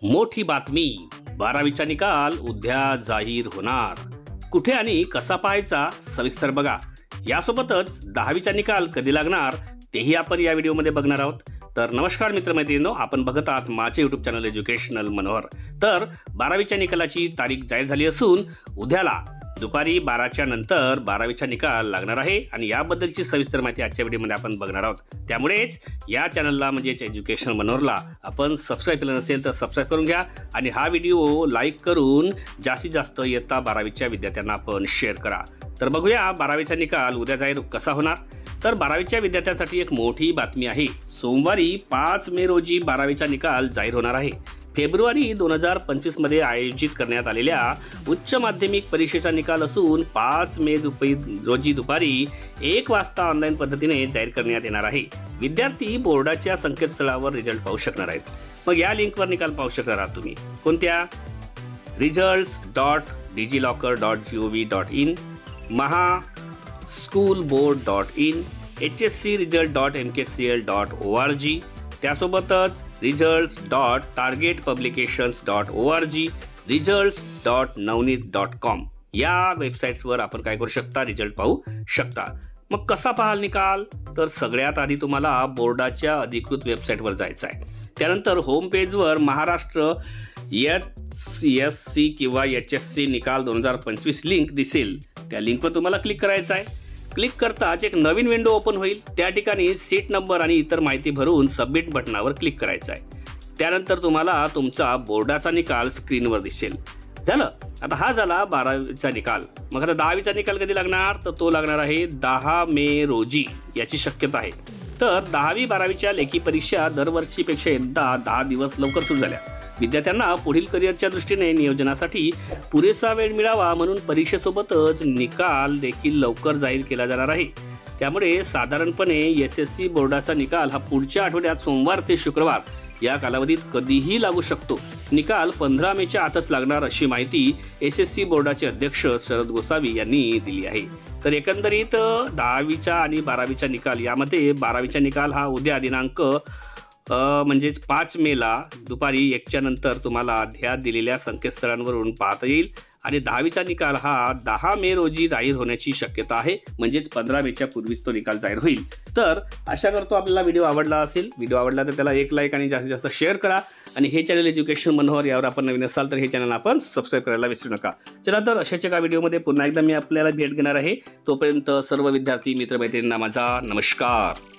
मोठी बातमी, 12वीचा निकाल उद्या जाहीर होणार. कुठे आणि कसा पाहायचा सविस्तर बघा. यासोबतच 10वीचा निकाल कधी लागणार तेही आपण या व्हिडिओमध्ये बघणार आहोत. तर नमस्कार मित्रमैत्रिणींनो, आपण बघत आहात माझे यूट्यूब चॅनल एज्युकेशनल मनोहर. तर 12वीच्या निकालाची तारीख जाहीर झाली असून उद्याला दुपारी 12च्या नंतर 12वीचा निकाल लागणार आहे आणि याबद्दलची सविस्तर माहिती आजच्या व्हिडिओमध्ये आपण बघणार आहोत. त्यामुळेच या चॅनलला म्हणजेच एज्युकेशनल मनोहरला आपण सबस्क्राईब केलं नसेल तर सबस्क्राईब करून घ्या आणि हा व्हिडिओ लाईक करून जास्तीत जास्त इयत्ता 12वीच्या विद्यार्थ्यांना आपण शेअर करा. तर बघूया 12वीचा निकाल उद्या जाहीर कसा होणार. तर 12वीच्या विद्यार्थ्यांसाठी एक मोठी बातमी आहे. सोमवारी 5 मे रोजी 12वीचा निकाल जाहीर होणार आहे. फेब्रुवारी 2025 मध्ये आयोजित करण्यात आलेल्या उच्च माध्यमिक परीक्षेचा निकाल असून 5 मे रोजी दुपारी 1 वाजता ऑनलाईन पद्धतीने जाहीर करण्यात येणार आहे. विद्यार्थी बोर्डाच्या संकेतस्थळावर रिझल्ट पाहू शकणार आहेत. मग या लिंकवर निकाल पाहू शकणार आहात तुम्ही. कोणत्या? results.digilocker.gov.in, mahaschoolboard.in, hscresult.mkcl.org, त्यासोबतच results.targetpublications.org, results.navneet.com या वेबसाईट्सवर आपण काय करू शकता, रिझल्ट पाहू शकता. मग कसा पाहाल निकाल? तर सगळ्यात आधी तुम्हाला बोर्डाच्या अधिकृत वेबसाईटवर जायचं आहे. त्यानंतर होम पेजवर महाराष्ट्र HSC किंवा HSC निकाल 2025 लिंक दिसेल. त्या लिंकवर तुम्हाला क्लिक करायचं आहे. क्लिक करताच एक नवीन विंडो ओपन होईल. त्या ठिकाणी सीट नंबर आणि इतर माहिती भरून सबमिट बटनावर क्लिक करायचं आहे. त्यानंतर तुम्हाला तुमचा बोर्डाचा निकाल स्क्रीनवर दिसेल. झालं. आता हा झाला 12वीचा निकाल. मग आता 10वीचा निकाल कधी लागणार? तर तो लागणार आहे 10 मे रोजी याची शक्यता आहे. तर 10वी 12वीच्या लेखी परीक्षा दरवर्षीपेक्षा एकदा 10 दिवस लवकर सुरू झाल्या. विद्यार्थ्यांना पुढील करिअरच्या दृष्टीने नियोजनासाठी पुरेसा वेळ मिळावा म्हणून परीक्षेसोबतच निकाल देखील लवकर जाहीर केला जाणार आहे. त्यामुळे साधारणपणे SSC बोर्डाचा निकाल हा पुढच्या आठवड्यात सोमवार ते शुक्रवार या कालावधीत कधीही लागू शकतो. निकाल 15 मेच्या आतच लागणार अशी माहिती SSC बोर्डाचे अध्यक्ष शरद गोसावी यांनी दिली आहे. तर एकंदरीत 10वीचा आणि 12वीचा निकाल यामध्ये 12वीचा निकाल हा उद्या दिनांक म्हणजेच 5 मेला दुपारी 1च्या नंतर तुम्हाला ह्या दिलेल्या संकेतस्थळांवरून पाहता येईल आणि 10वीचा निकाल हा 10 मे रोजी जाहीर होण्याची शक्यता आहे. म्हणजेच 15 मेच्या पूर्वीच तो निकाल जाहीर होईल. तर आशा करतो आपल्याला व्हिडिओ आवडला असेल. व्हिडिओ आवडला तर त्याला एक लाईक आणि जास्तीत जास्त शेअर करा आणि हे चॅनल एज्युकेशन मनोहर यावर आपण नवीन असाल तर हे चॅनल आपण सबस्क्राईब करायला विसरू नका. चला तर अशाच एका व्हिडिओमध्ये पुन्हा एकदा मी आपल्याला भेट घेणार आहे. तोपर्यंत सर्व विद्यार्थी मित्रमैत्रिणींना माझा नमस्कार.